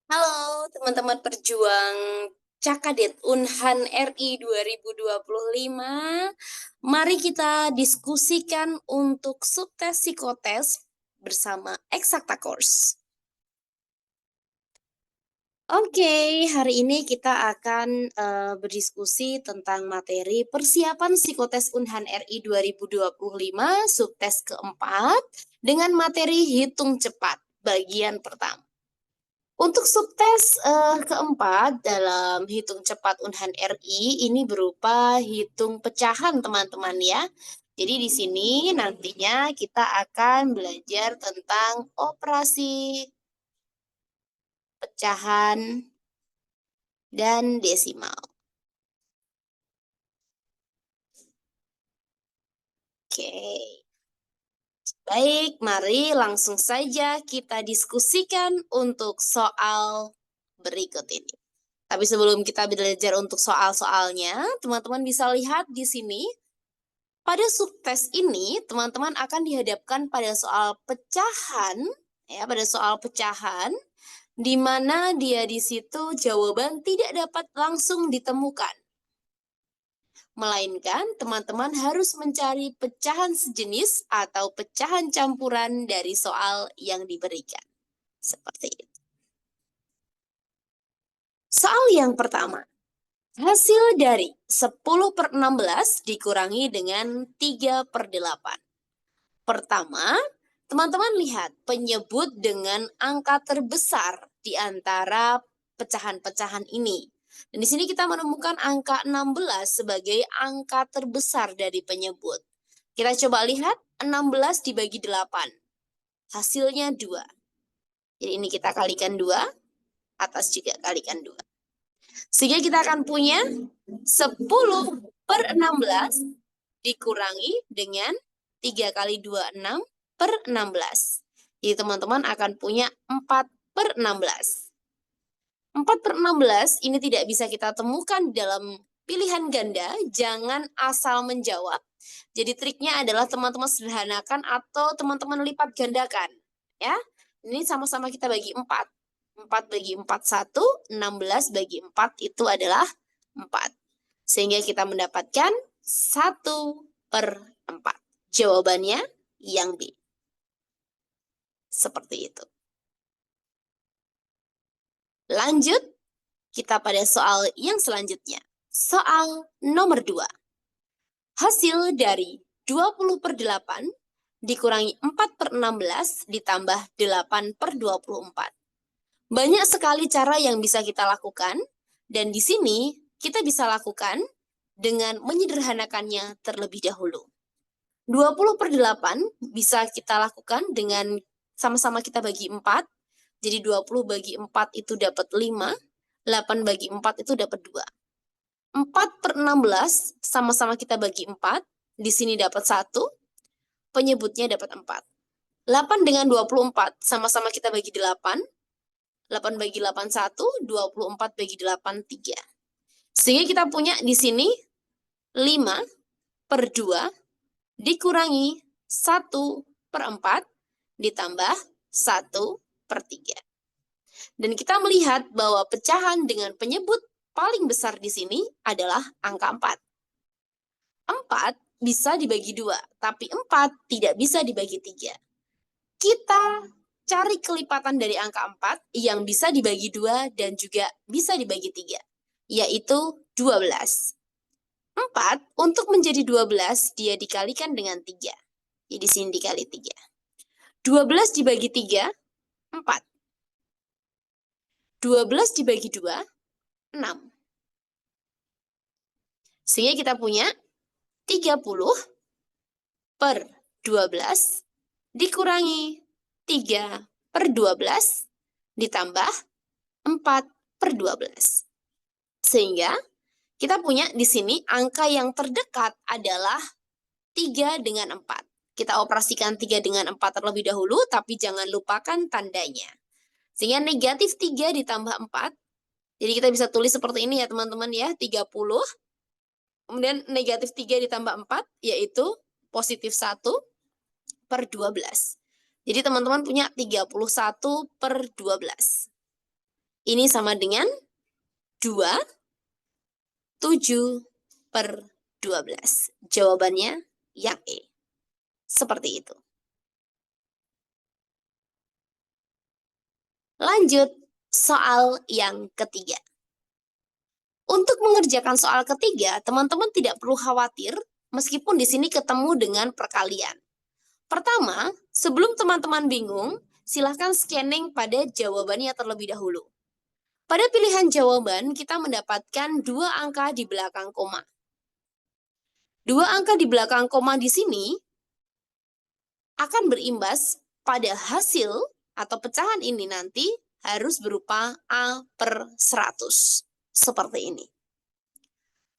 Halo teman-teman perjuang Cakadet Unhan RI 2025. Mari kita diskusikan untuk subtes psikotes bersama Eksakta Course. Oke, hari ini kita akan berdiskusi tentang materi persiapan psikotes Unhan RI 2025 subtes keempat dengan materi hitung cepat bagian pertama. Untuk subtes keempat dalam hitung cepat Unhan RI ini berupa hitung pecahan teman-teman ya. Jadi di sini nantinya kita akan belajar tentang operasi pecahan dan desimal. Oke. Baik, mari langsung saja kita diskusikan untuk soal berikut ini. Tapi sebelum kita belajar untuk soal-soalnya, teman-teman bisa lihat di sini. Pada subtes ini, teman-teman akan dihadapkan pada soal pecahan, ya, pada soal pecahan, di mana dia di situ jawaban tidak dapat langsung ditemukan. Melainkan, teman-teman harus mencari pecahan sejenis atau pecahan campuran dari soal yang diberikan. Seperti itu. Soal yang pertama. Hasil dari 10/16 dikurangi dengan 3/8. Pertama, teman-teman lihat penyebut dengan angka terbesar di antara pecahan-pecahan ini. Dan di sini kita menemukan angka 16 sebagai angka terbesar dari penyebut. Kita coba lihat 16 dibagi 8. Hasilnya 2. Jadi ini kita kalikan 2, atas juga kalikan 2. Sehingga kita akan punya 10/16 dikurangi dengan 3 kali 2, 6/16. Jadi teman-teman akan punya 4/16. 4/16 ini tidak bisa kita temukan dalam pilihan ganda, jangan asal menjawab. Jadi triknya adalah teman-teman sederhanakan atau teman-teman lipat gandakan. Ya, ini sama-sama kita bagi 4. 4 bagi 4, 1. 16 bagi 4 itu adalah 4. Sehingga kita mendapatkan 1/4. Jawabannya yang B. Seperti itu. Lanjut, kita pada soal yang selanjutnya. Soal nomor 2. Hasil dari 20/8 dikurangi 4/16 ditambah 8/24. Banyak sekali cara yang bisa kita lakukan, dan di sini kita bisa lakukan dengan menyederhanakannya terlebih dahulu. 20/8 bisa kita lakukan dengan sama-sama kita bagi 4. Jadi 20 bagi 4 itu dapat 5, 8 bagi 4 itu dapat 2. 4/16 sama-sama kita bagi 4, di sini dapat 1, penyebutnya dapat 4. 8 dengan 24 sama-sama kita bagi 8, 8 bagi 8 1, 24 bagi 8 3. Sehingga kita punya di sini 5/2 dikurangi 1/4 ditambah 1/3. Dan kita melihat bahwa pecahan dengan penyebut paling besar di sini adalah angka 4. 4 bisa dibagi 2, tapi 4 tidak bisa dibagi 3. Kita cari kelipatan dari angka 4 yang bisa dibagi 2 dan juga bisa dibagi 3, yaitu 12. 4 untuk menjadi 12 dia dikalikan dengan 3. Jadi sini dikali 3. 12 dibagi 3, 4. 12 dibagi 2, 6. Sehingga kita punya 30/12 dikurangi 3/12 ditambah 4/12. Sehingga kita punya di sini angka yang terdekat adalah 3 dengan 4. Kita operasikan 3 dengan 4 terlebih dahulu, tapi jangan lupakan tandanya. Sehingga negatif 3 ditambah 4. Jadi kita bisa tulis seperti ini ya teman-teman ya, 30. Kemudian negatif 3 ditambah 4, yaitu positif 1/12. Jadi teman-teman punya 31/12. Ini sama dengan 27/12. Jawabannya yang E. Seperti itu. Lanjut, soal yang ketiga. Untuk mengerjakan soal ketiga, teman-teman tidak perlu khawatir meskipun di sini ketemu dengan perkalian. Pertama, sebelum teman-teman bingung, silahkan scanning pada jawabannya terlebih dahulu. Pada pilihan jawaban, kita mendapatkan 2 angka di belakang koma. 2 angka di belakang koma di sini akan berimbas pada hasil atau pecahan ini nanti harus berupa A/100. Seperti ini.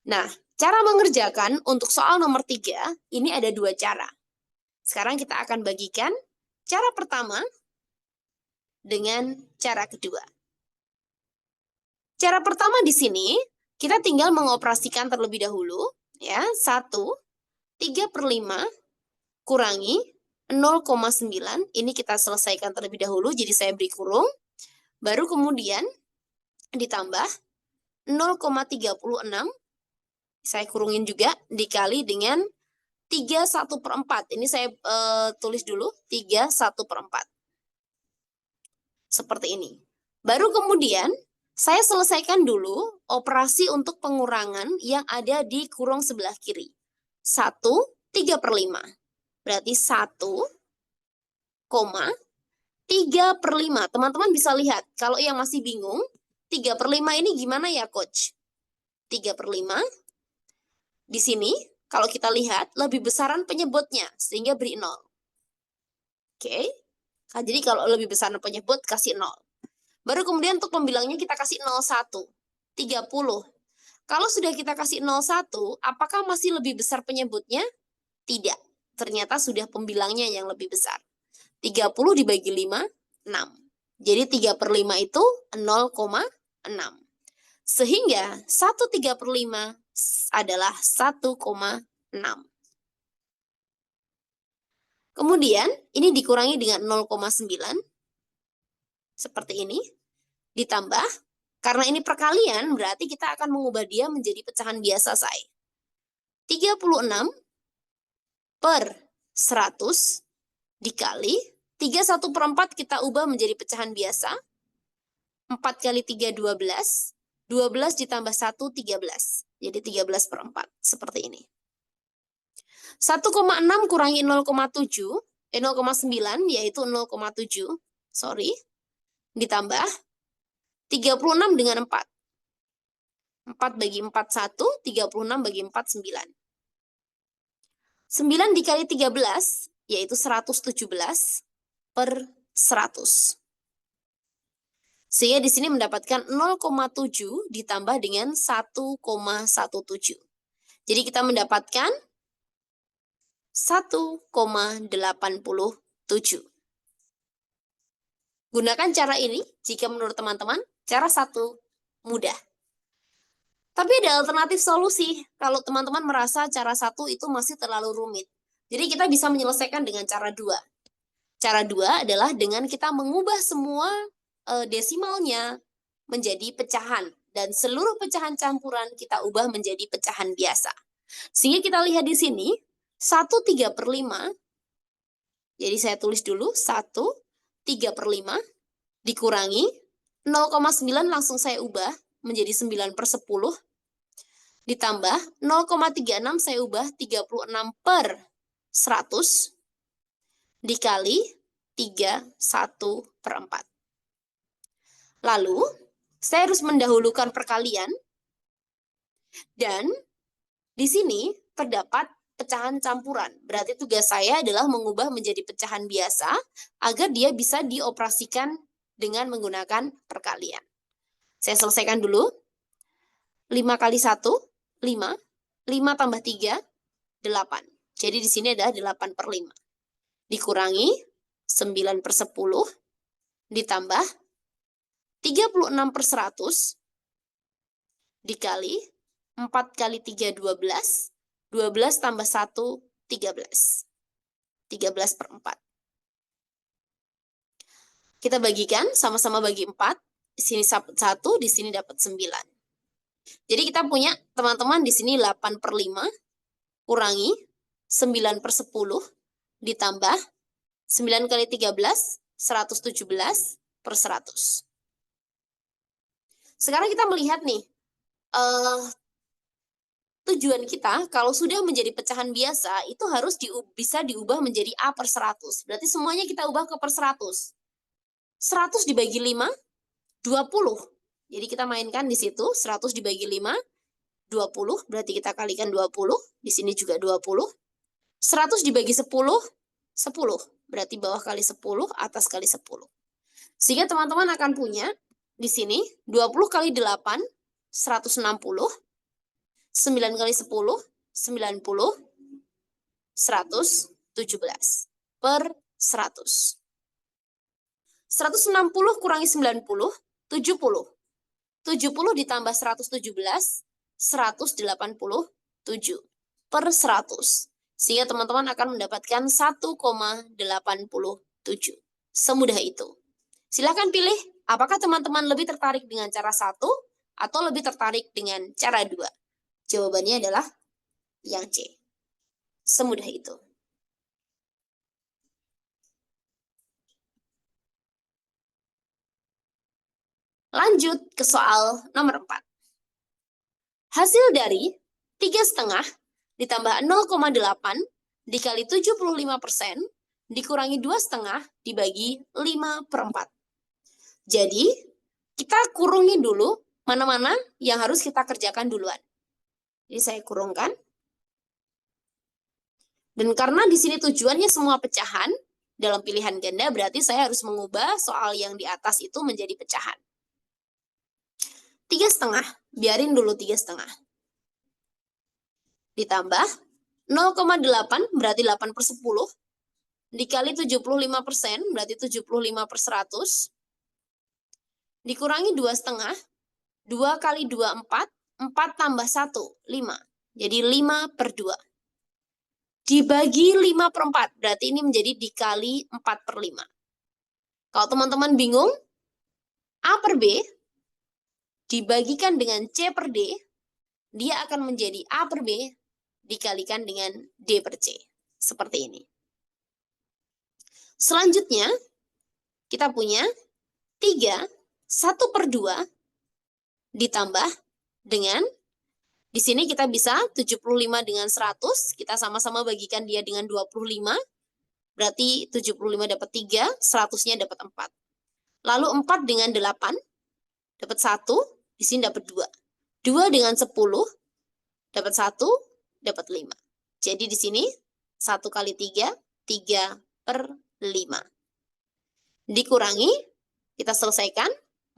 Nah, cara mengerjakan untuk soal nomor 3, ini ada 2 cara. Sekarang kita akan bagikan cara pertama dengan cara kedua. Cara pertama di sini, kita tinggal mengoperasikan terlebih dahulu. Ya, 1, 3/5 kurangi 0,9. Ini kita selesaikan terlebih dahulu, jadi saya beri kurung. Baru kemudian ditambah 0,36. Saya kurungin juga, dikali dengan 3/1/4. Ini saya tulis dulu, 3/1/4. Seperti ini. Baru kemudian, saya selesaikan dulu operasi untuk pengurangan yang ada di kurung sebelah kiri. 1, 3/5. Berarti 1,3/5. Teman-teman bisa lihat, kalau yang masih bingung, 3/5 ini gimana ya, Coach? 3/5. Di sini, kalau kita lihat, lebih besaran penyebutnya, sehingga beri 0. Oke. Nah, jadi kalau lebih besaran penyebut, kasih 0. Baru kemudian untuk pembilangnya kita kasih 0,1. 30. Kalau sudah kita kasih 0,1, apakah masih lebih besar penyebutnya? Tidak. Ternyata sudah pembilangnya yang lebih besar. 30 dibagi 5, 6. Jadi 3/5 itu 0,6. Sehingga 1/3/5 adalah 1,6. Kemudian, ini dikurangi dengan 0,9. Seperti ini. Ditambah, karena ini perkalian, berarti kita akan mengubah dia menjadi pecahan biasa, say. 36/100 dikali 3/1/4 kita ubah menjadi pecahan biasa. 4 kali 3, 12. 12 ditambah 1, 13. Jadi 13/4. Seperti ini. 1,6 kurangi 0,9 yaitu 0,7. Sorry. Ditambah 36 dengan 4. 4 bagi 4, 1. 36 bagi 4, 9. 9 dikali 13 yaitu 117/100. Sehingga di sini mendapatkan 0,7 ditambah dengan 1,17. Jadi kita mendapatkan 1,87. Gunakan cara ini jika menurut teman-teman cara 1 mudah. Tapi ada alternatif solusi kalau teman-teman merasa cara 1 itu masih terlalu rumit. Jadi kita bisa menyelesaikan dengan cara 2. Cara 2 adalah dengan kita mengubah semua desimalnya menjadi pecahan. Dan seluruh pecahan campuran kita ubah menjadi pecahan biasa. Sehingga kita lihat di sini, 1/3/5. Jadi saya tulis dulu, 1/3/5 dikurangi 0,9 langsung saya ubah menjadi 9/10. Ditambah 0,36 saya ubah 36/100 dikali 3/1/4. Lalu, saya harus mendahulukan perkalian. Dan di sini terdapat pecahan campuran. Berarti tugas saya adalah mengubah menjadi pecahan biasa agar dia bisa dioperasikan dengan menggunakan perkalian. Saya selesaikan dulu. 5 kali 1, 5. 5 tambah 3, 8. Jadi di sini adalah 8/5. Dikurangi 9/10 ditambah 36/100 dikali 4 kali 3, 12. 12 tambah 1, 13. 13/4. Kita bagikan, sama-sama bagi 4. di sini 1, di sini dapat 9. Jadi kita punya teman-teman di sini 8/5 kurangi 9/10 ditambah 9 kali 13, 117/100. Sekarang kita melihat nih, tujuan kita kalau sudah menjadi pecahan biasa itu harus bisa diubah menjadi A/100. Berarti semuanya kita ubah ke per 100. 100 dibagi 5, 20. Jadi kita mainkan di situ 100 dibagi 5, 20. Berarti kita kalikan 20. Di sini juga 20. 100 dibagi 10, 10. Berarti bawah kali 10, atas kali 10. Sehingga teman-teman akan punya di sini 20 kali 8, 160. 9 kali 10, 90, 117 per 100. 160 kurangi 90, 70. 70 ditambah 117, 187 per 100. Sehingga teman-teman akan mendapatkan 1,87. Semudah itu. Silakan pilih, apakah teman-teman lebih tertarik dengan cara 1 atau lebih tertarik dengan cara 2? Jawabannya adalah yang C. Semudah itu. Lanjut ke soal nomor 4. Hasil dari 3,5 ditambah 0,8 dikali 75% dikurangi 2,5 dibagi 5/4. Jadi, kita kurungi dulu mana-mana yang harus kita kerjakan duluan. Jadi saya kurungkan. Dan karena di sini tujuannya semua pecahan dalam pilihan ganda, berarti saya harus mengubah soal yang di atas itu menjadi pecahan. 3,5, biarin dulu 3,5. Ditambah 0,8 berarti 8/10. Dikali 75% berarti 75/100. Dikurangi 2,5. 2 kali 2, 4. 4 tambah 1, 5. Jadi 5/2. Dibagi 5/4. Berarti ini menjadi dikali 4/5. Kalau teman-teman bingung, A per B dibagikan dengan C per D, dia akan menjadi A per B dikalikan dengan D per C. Seperti ini. Selanjutnya, kita punya 3, 1/2 ditambah dengan, di sini kita bisa 75 dengan 100, kita sama-sama bagikan dia dengan 25, berarti 75 dapat 3, 100-nya dapat 4. Lalu 4 dengan 8, dapat 1, di sini dapat 2. 2 dengan 10, dapat 1, dapat 5. Jadi di sini 1 kali 3, 3/5. Dikurangi, kita selesaikan,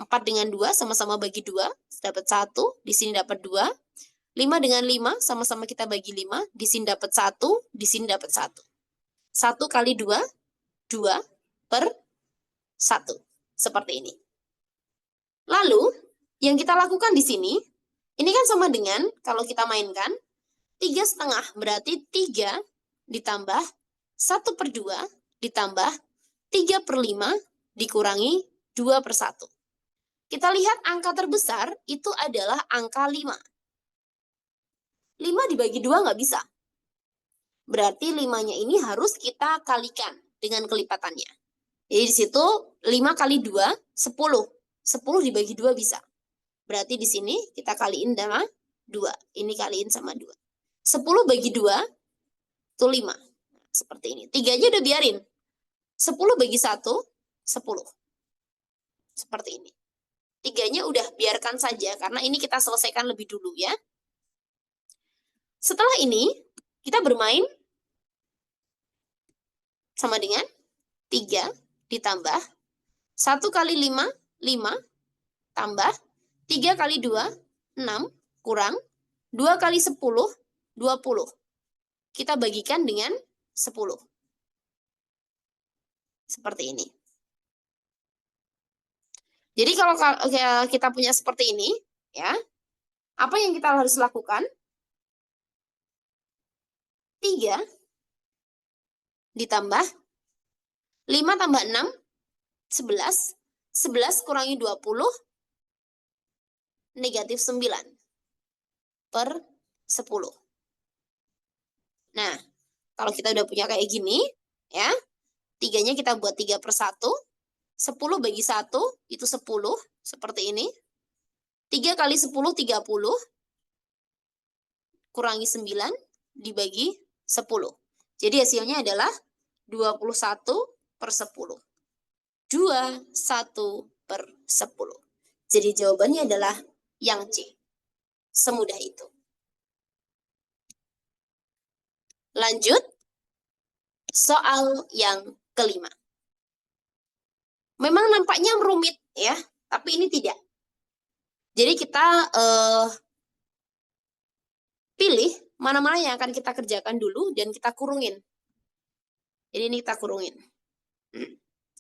4 dengan 2 sama-sama bagi 2, dapat 1, di sini dapat 2. 5 dengan 5 sama-sama kita bagi 5, di sini dapat 1, di sini dapat 1. 1 kali 2, 2/1. Seperti ini. Lalu, yang kita lakukan di sini, ini kan sama dengan, kalau kita mainkan, 3,5 berarti 3 ditambah 1/2 ditambah 3/5 dikurangi 2/1. Kita lihat angka terbesar itu adalah angka 5. 5 dibagi 2 nggak bisa. Berarti 5-nya ini harus kita kalikan dengan kelipatannya. Jadi di situ 5 kali 2, 10. 10 dibagi 2 bisa. Berarti di sini kita kaliin sama 2. Ini kaliin sama 2. 10 bagi 2, itu 5. Seperti ini. 3 aja udah biarin. 10 bagi 1, 10. Seperti ini. 3-nya udah biarkan saja, karena ini kita selesaikan lebih dulu ya. Setelah ini, kita bermain sama dengan 3 ditambah 1 kali 5, 5, tambah 3 kali 2, 6, kurang 2 kali 10, 20. Kita bagikan dengan 10. Seperti ini. Jadi kalau kita punya seperti ini, ya, apa yang kita harus lakukan? 3 ditambah 5 tambah 6, 11. 11 kurangi 20, negatif 9 per 10. Nah, kalau kita udah punya kayak gini, ya, 3-nya kita buat 3 per 1, 10 bagi 1, itu 10, seperti ini. 3 kali 10, 30, kurangi 9, dibagi 10. Jadi hasilnya adalah 21 per 10. 21 per 10. Jadi jawabannya adalah yang C. Semudah itu. Lanjut, soal yang kelima. Memang nampaknya rumit ya, tapi ini tidak. Jadi kita pilih mana-mana yang akan kita kerjakan dulu dan kita kurungin. Jadi ini kita kurungin.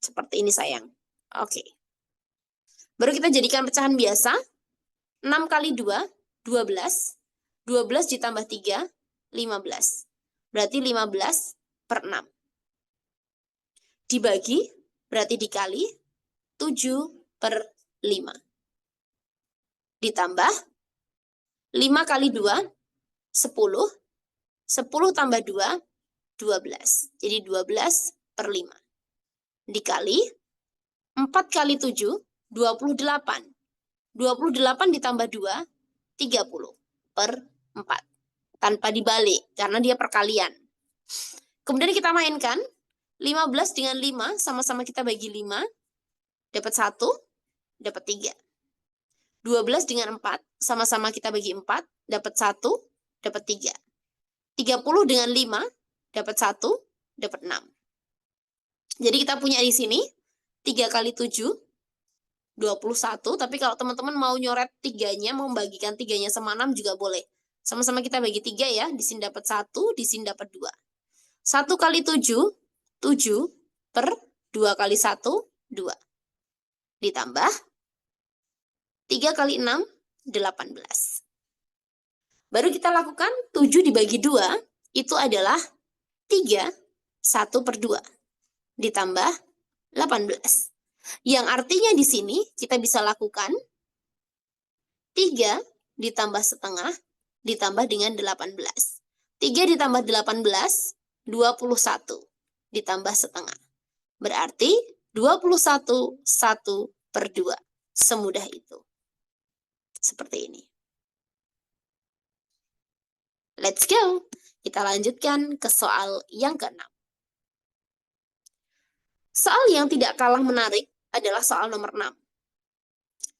Seperti ini sayang. Oke. Baru kita jadikan pecahan biasa. 6 kali 2, 12. 12 ditambah 3, 15. Berarti 15 per 6. Dibagi, berarti dikali 7 per 5. Ditambah 5 kali 2, 10. 10 tambah 2, 12. Jadi 12 per 5. Dikali 4 kali 7, 28. 28 ditambah 2, 30 per 4. Tanpa dibalik, karena dia perkalian. Kemudian kita mainkan, 15 dengan 5, sama-sama kita bagi 5, dapat 1, dapat 3. 12 dengan 4, sama-sama kita bagi 4, dapat 1, dapat 3. 30 dengan 5, dapat 1, dapat 6. Jadi kita punya di sini, 3 kali 7, 21, tapi kalau teman-teman mau nyoret 3-nya, mau membagikan 3-nya sama 6 juga boleh. Sama-sama kita bagi 3 ya, di sini dapat 1, di sini dapat 2. 1 kali 7, 7 per 2 kali 1, 2. Ditambah 3 kali 6, 18. Baru kita lakukan 7 dibagi 2, itu adalah 3, 1 per 2. Ditambah 18. Yang artinya di sini kita bisa lakukan 3 ditambah setengah ditambah dengan 18. 3 ditambah 18, 21 ditambah setengah. Berarti 21, 1 per 2. Semudah itu. Seperti ini. Let's go. Kita lanjutkan ke soal yang ke-6. Soal yang tidak kalah menarik adalah soal nomor 6.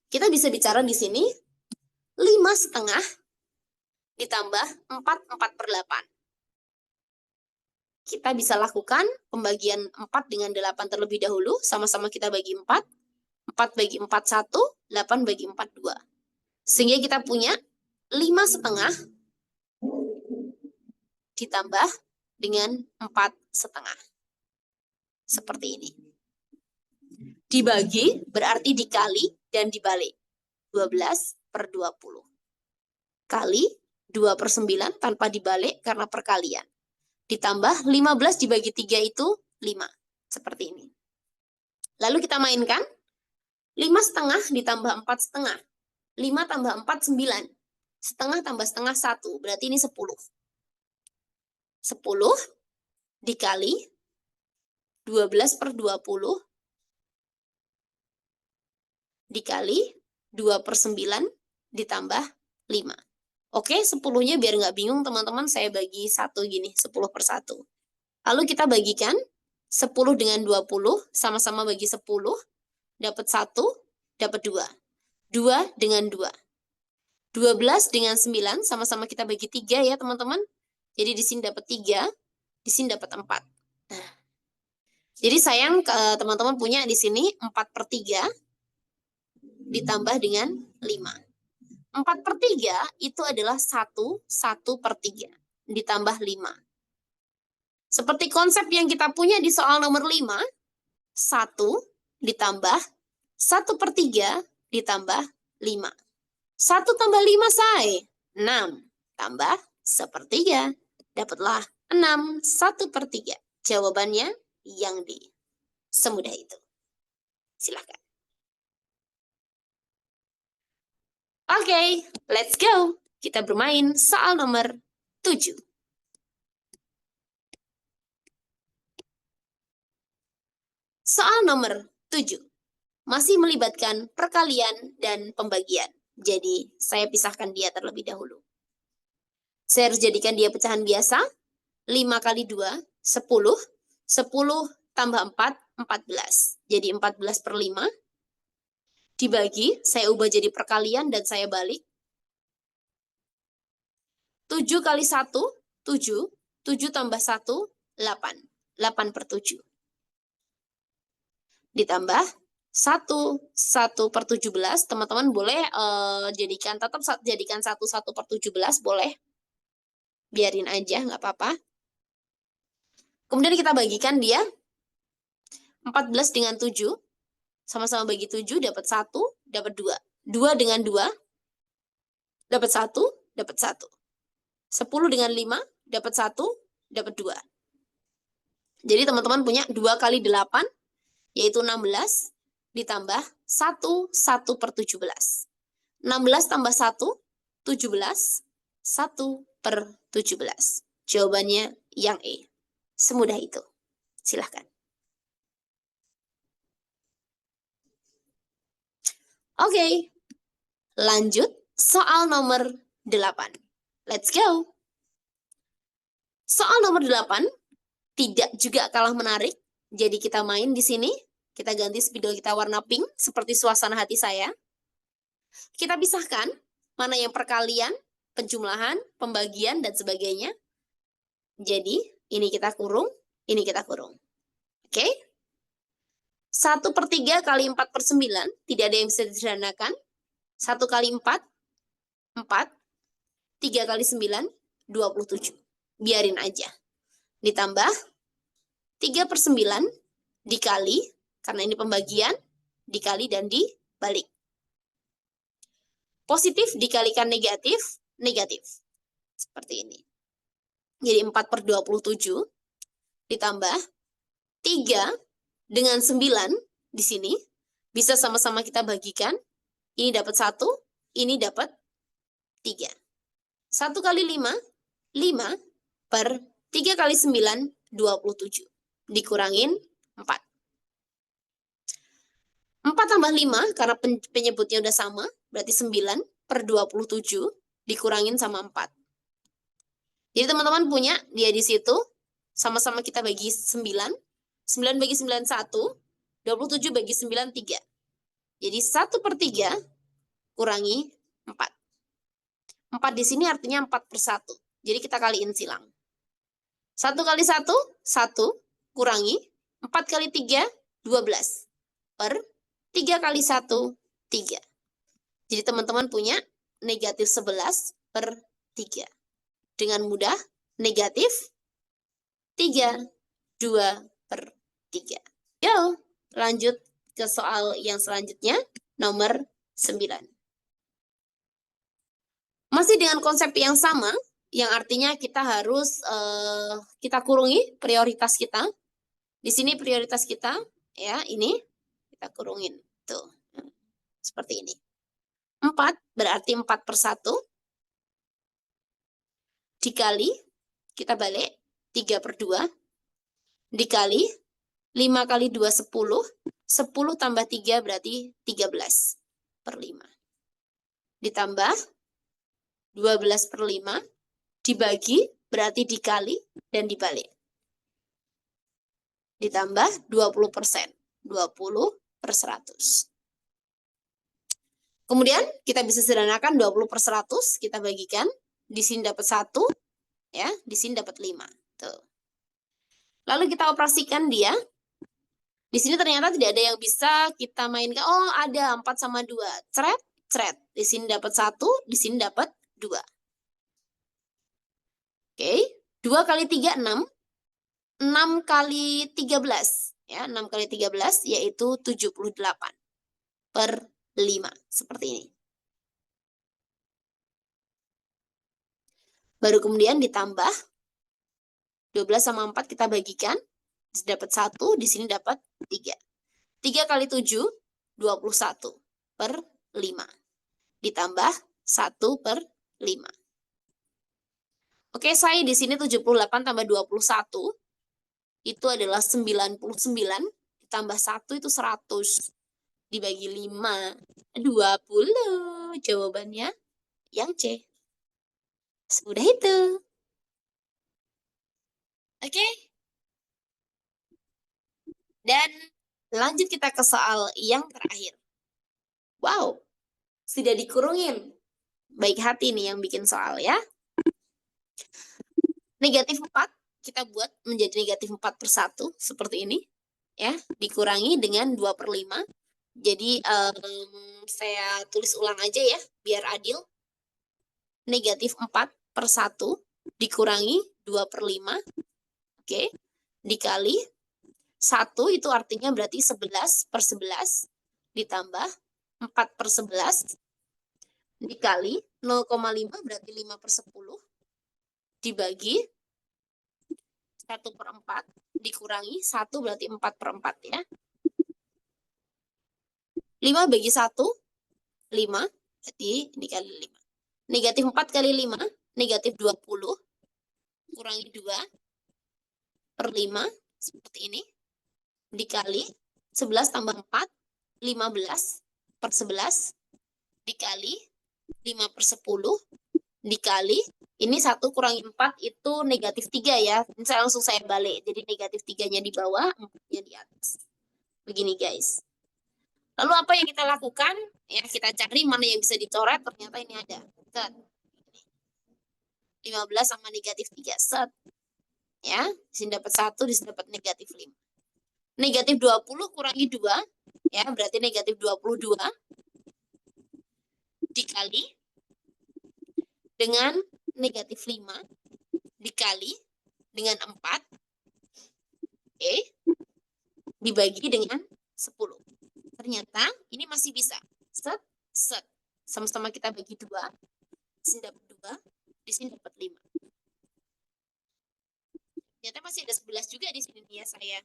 Kita bisa bicara di sini 5,5 ditambah 4 per 8. Kita bisa lakukan pembagian 4 dengan 8 terlebih dahulu. Sama-sama kita bagi 4. 4 bagi 4, 1. 8 bagi 4, 2. Sehingga kita punya 5,5 ditambah dengan 4,5. Seperti ini. Dibagi berarti dikali dan dibalik. 12 per 20. Kali 2 per 9 tanpa dibalik karena perkalian. Ditambah 15 dibagi 3 itu 5. Seperti ini. Lalu kita mainkan. 5,5 ditambah 4,5. 5 tambah 4, 9. Setengah tambah setengah 1. Berarti ini 10. 10 dikali 12 per 20 dikali 2 per 9 ditambah 5. Oke, 10-nya biar nggak bingung teman-teman, saya bagi 1 gini, 10 per 1. Lalu kita bagikan 10 dengan 20, sama-sama bagi 10, dapat 1, dapat 2. 2 dengan 2. 12 dengan 9, sama-sama kita bagi 3 ya teman-teman. Jadi di sini dapat 3, di sini dapat 4. Nah, jadi sayang teman-teman punya di sini 4 per 3 ditambah dengan 5. 4 per 3 itu adalah 1 per 3 ditambah 5. Seperti konsep yang kita punya di soal nomor 5, 1 ditambah 1 per 3 ditambah 5. 1 tambah 5 say, 6 tambah 1/3. Dapatlah 6, 1 per 3. Jawabannya yang D. Semudah itu. Silakan. Oke, let's go. Kita bermain soal nomor 7. Soal nomor 7 masih melibatkan perkalian dan pembagian. Jadi, saya pisahkan dia terlebih dahulu. Saya harus jadikan dia pecahan biasa. 5 kali 2, 10. 10 tambah 4, 14. Jadi 14/5. Dibagi, saya ubah jadi perkalian dan saya balik. 7 kali 1, 7. 7 tambah 1, 8. 8/7. Ditambah 1/17. Teman-teman boleh tetap jadikan 1/17, boleh. Biarin aja, nggak apa-apa. Kemudian kita bagikan dia. 14 dengan 7. Sama-sama bagi 7, dapat 1, dapat 2. 2 dengan 2, dapat 1, dapat 1. 10 dengan 5, dapat 1, dapat 2. Jadi teman-teman punya 2 kali 8, yaitu 16, ditambah 1/17. 16 tambah 1, 17. 1/17. Jawabannya yang E. Semudah itu. Silahkan. Oke, lanjut soal nomor 8. Let's go. Soal nomor 8 tidak juga kalah menarik. Jadi kita main di sini. Kita ganti spidol kita warna pink seperti suasana hati saya. Kita pisahkan mana yang perkalian, penjumlahan, pembagian, dan sebagainya. Jadi ini kita kurung, ini kita kurung. Oke? 1/3 kali 4/9, tidak ada yang bisa disederhanakan. 1 kali 4, 4. 3 kali 9, 27. Biarin aja. Ditambah 3/9 dikali, karena ini pembagian, dikali dan dibalik. Positif dikalikan negatif, negatif. Seperti ini. Jadi 4/27 ditambah 3 dengan 9 di sini. Bisa sama-sama kita bagikan. Ini dapat 1, ini dapat 3. 1 kali 5, 5 per 3 kali 9, 27. Dikurangin 4. 4 tambah 5, karena penyebutnya udah sama, berarti 9/27 dikurangin sama 4. Jadi teman-teman punya dia di situ, sama-sama kita bagi 9. 9 bagi 9, 1. 27 bagi 9, 3. Jadi 1/3 kurangi 4. 4 di sini artinya 4/1. Jadi kita kaliin silang. 1 kali 1, 1. Kurangi. 4 kali 3, 12. Per 3 kali 1, 3. Jadi teman-teman punya negatif 11/3. Dengan mudah, negatif 3, 2/3. Yo, lanjut ke soal yang selanjutnya, nomor 9. Masih dengan konsep yang sama, yang artinya kita harus kita kurungi prioritas kita. Di sini prioritas kita, ya, ini kita kurungin. Tuh, seperti ini. 4 berarti 4/1. Dikali, kita balik, 3/2. Dikali, 5 kali 2, 10. 10 tambah 3 berarti 13/5. Ditambah 12/5. Dibagi berarti dikali dan dibalik. Ditambah 20%. 20/100. Kemudian kita bisa sederhanakan 20/100. Kita bagikan. Di sini dapat 1. Ya, di sini dapat 5. Tuh. Lalu kita operasikan dia. Di sini ternyata tidak ada yang bisa kita mainkan. Oh, ada 4/2. Cret, cret. Di sini dapat 1, di sini dapat 2. Oke, 2 kali 3, 6. 6 kali 13. Ya, 6 kali 13 yaitu 78/5. Seperti ini. Baru kemudian ditambah 12 sama 4 kita bagikan. Di sini dapat 1, di sini dapat 3. 3 kali 7, 21/5. ditambah 1/5. Oke, saya di sini 78 tambah 21 itu adalah 99 ditambah 1 itu 100 dibagi 5 20. Jawabannya yang C. Semudah itu. Oke. Dan lanjut kita ke soal yang terakhir. Wow, sudah dikurungin. Baik hati nih yang bikin soal ya. Negatif 4 kita buat menjadi negatif 4/1 seperti ini. Ya, dikurangi dengan 2/5. Jadi saya tulis ulang aja ya, biar adil. Negatif 4/1 dikurangi 2/5. Oke, dikali 1 itu artinya berarti 11/11 ditambah 4/11 dikali 0,5 berarti 5/10 dibagi 1/4 dikurangi 1 berarti 4/4 ya. 5 bagi 1, 5 berarti dikali 5. Negatif 4 kali 5, negatif 20 kurangi 2/5 seperti ini. Dikali 11 tambah 4, 15/11 dikali 5/10 dikali ini 1 kurangi 4 itu negatif 3 ya. Ini langsung saya balik. Jadi negatif 3-nya di bawah, 4-nya di atas. Begini guys. Lalu apa yang kita lakukan? Ya, kita cari mana yang bisa dicoret. Ternyata ini ada. Set. 15 sama negatif 3. Set. Ya, di sini dapat 1, di sini dapat negatif 5. Negatif 20 kurangi 2. Ya, berarti negatif 22. Dikali dengan negatif 5 dikali dengan 4 dibagi dengan 10. Ternyata ini masih bisa. Set, set. Sama-sama kita bagi 2. Di sini dapat 2, di sini dapat 5. Ternyata masih ada 11 juga di sini nih ya saya.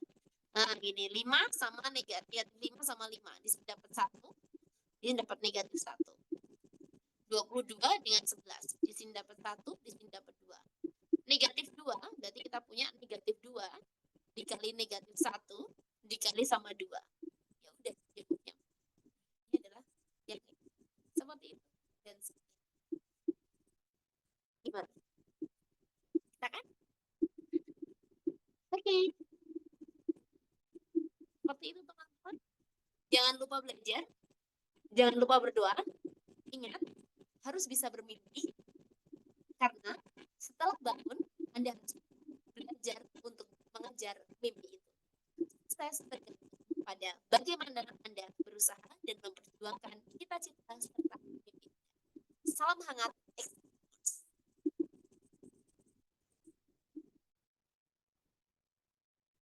Nah, gini 5 sama negatif 5 sama 5. Di sini dapat 1, di sini dapat negatif 1. 22 dengan 11. Di sini dapat 1, di sini dapat 2. Negatif 2, berarti kita punya negatif 2 dikali negatif 1 dikali sama 2. Ya udah, jawabnya. Ini adalah yang ini. Seperti itu. Dan gimana? Kita kan? Oke. Seperti itu teman-teman. Jangan lupa belajar. Jangan lupa berdoa. Ingat, harus bisa bermimpi. Karena setelah bangun, Anda harus belajar untuk mengejar mimpi itu. Sukses tergantung pada bagaimana Anda berusaha dan memperjuangkan cita-cita serta mimpi. Salam hangat.